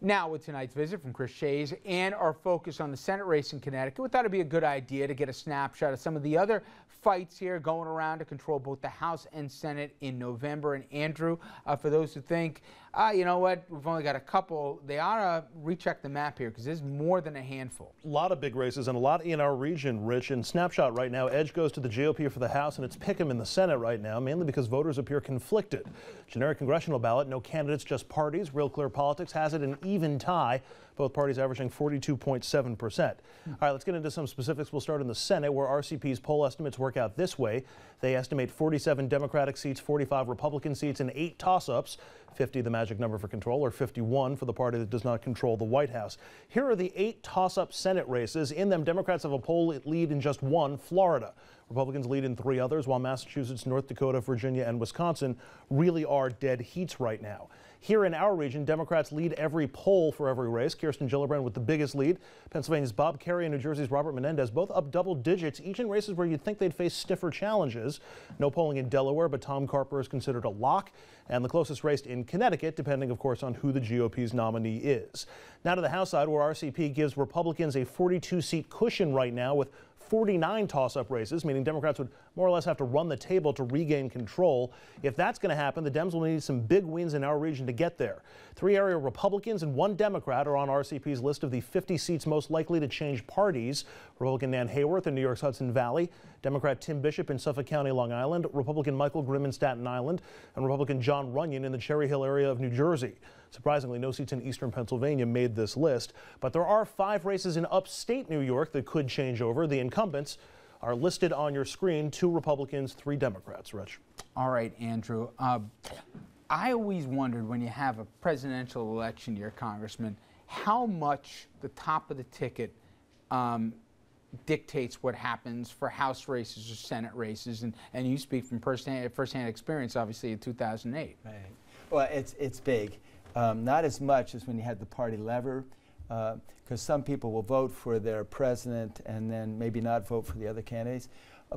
Now, with tonight's visit from Chris Shays and our focus on the Senate race in Connecticut, we thought it'd be a good idea to get a snapshot of some of the other fights here going around to control both the House and Senate in November. And Andrew, for those who think, you know what, we've only got a couple, they ought to recheck the map here because there's more than a handful. A lot of big races and a lot in our region, Rich. And snapshot right now, edge goes to the GOP for the House, and it's pick 'em in the Senate right now, mainly because voters appear conflicted. Generic congressional ballot, no candidates, just parties. Real Clear Politics has it an even tie, both parties averaging 42.7%. All right, let's get into some specifics. We'll start in the Senate, where RCP's poll estimates work out this way. They estimate 47 Democratic seats, 45 Republican seats, and 8 toss-ups. 50 the magic number for control, or 51 for the party that does not control the White House. Here are the 8 toss-up Senate races. In them, Democrats have a poll lead in just one, Florida. Republicans lead in 3 others, while Massachusetts, North Dakota, Virginia, and Wisconsin really are dead heats right now. Here in our region, Democrats lead every poll for every race. Kirsten Gillibrand with the biggest lead. Pennsylvania's Bob Kerrey and New Jersey's Robert Menendez both up double digits, each in races where you'd think they'd face stiffer challenges. No polling in Delaware, but Tom Carper is considered a lock. And the closest race in Connecticut, depending, of course, on who the GOP's nominee is. Now to the House side, where RCP gives Republicans a 42-seat cushion right now with 49 toss-up races, meaning Democrats would more or less have to run the table to regain control. If that's going to happen, the Dems will need some big wins in our region to get there. 3 area Republicans and 1 Democrat are on RCP's list of the 50 seats most likely to change parties. Republican Nan Hayworth in New York's Hudson Valley, Democrat Tim Bishop in Suffolk County, Long Island, Republican Michael Grimm in Staten Island, and Republican John Runyon in the Cherry Hill area of New Jersey. Surprisingly, no seats in eastern Pennsylvania made this list, but there are 5 races in upstate New York that could change over. The incumbents are listed on your screen: 2 Republicans, 3 Democrats. Rich. All right, Andrew. I always wondered, when you have a presidential election year, Congressman, how much the top of the ticket dictates what happens for House races or Senate races, and you speak from firsthand experience, obviously, in 2008. Right. Well, it's big. Not as much as when you had the party lever, because some people will vote for their president and then maybe not vote for the other candidates.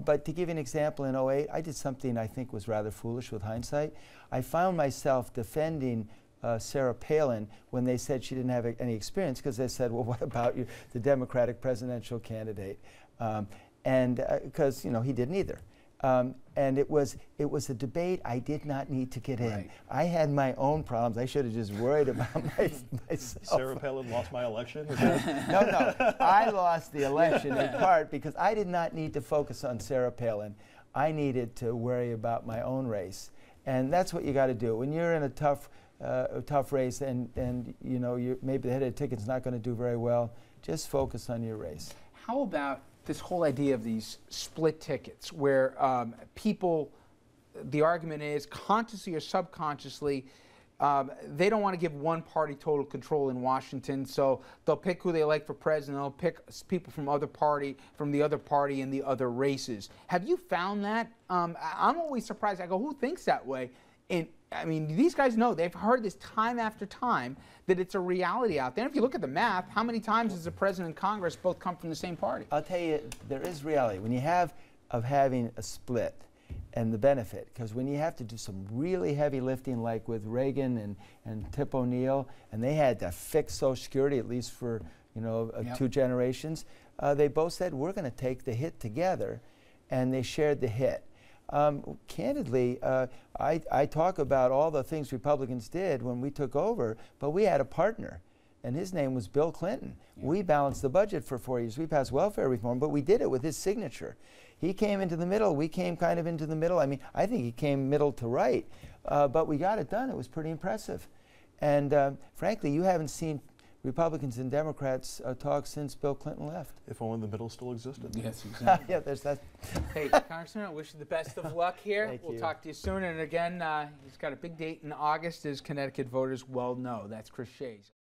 But to give you an example, in 2008, I did something I think was rather foolish with hindsight. I found myself defending Sarah Palin when they said she didn't have any experience, because they said, well, what about you, the Democratic presidential candidate? And because, you know, he didn't either. And it was a debate I did not need to get in. Right. I had my own problems. I should have just worried about myself. Sarah Palin lost my election? No. I lost the election in part because I did not need to focus on Sarah Palin. I needed to worry about my own race. And that's what you got to do. When you're in a tough race and you know, maybe the head of the ticket's not going to do very well, just focus on your race. How about this whole idea of these split tickets, where people, the argument is, consciously or subconsciously, they don't want to give one party total control in Washington, so they'll pick who they like for president. They'll pick people from the other party in the other races. Have you found that? I'm always surprised. I go, who thinks that way? And I mean, these guys know, they've heard this time after time, that it's a reality out there. And if you look at the math, how many times does the president and Congress both come from the same party? I'll tell you, there is reality. When you have having a split, and the benefit, because when you have to do some really heavy lifting, like with Reagan and Tip O'Neill, and they had to fix Social Security, at least for, you know, 2 generations, they both said, we're going to take the hit together, and they shared the hit. Candidly, I talk about all the things Republicans did when we took over, but we had a partner, and his name was Bill Clinton. Yeah. We balanced the budget for 4 years. We passed welfare reform, but we did it with his signature. He came into the middle. We came kind of into the middle. I mean, I think he came middle to right, but we got it done. It was pretty impressive. And frankly, you haven't seen Republicans and Democrats talk since Bill Clinton left. If only the middle still existed. Yes, exactly. Yeah, there's that. Hey, Congressman, I wish you the best of luck here. We'll you. talk to you soon. And again, he's got a big date in August, as Connecticut voters well know. That's Chris Shays.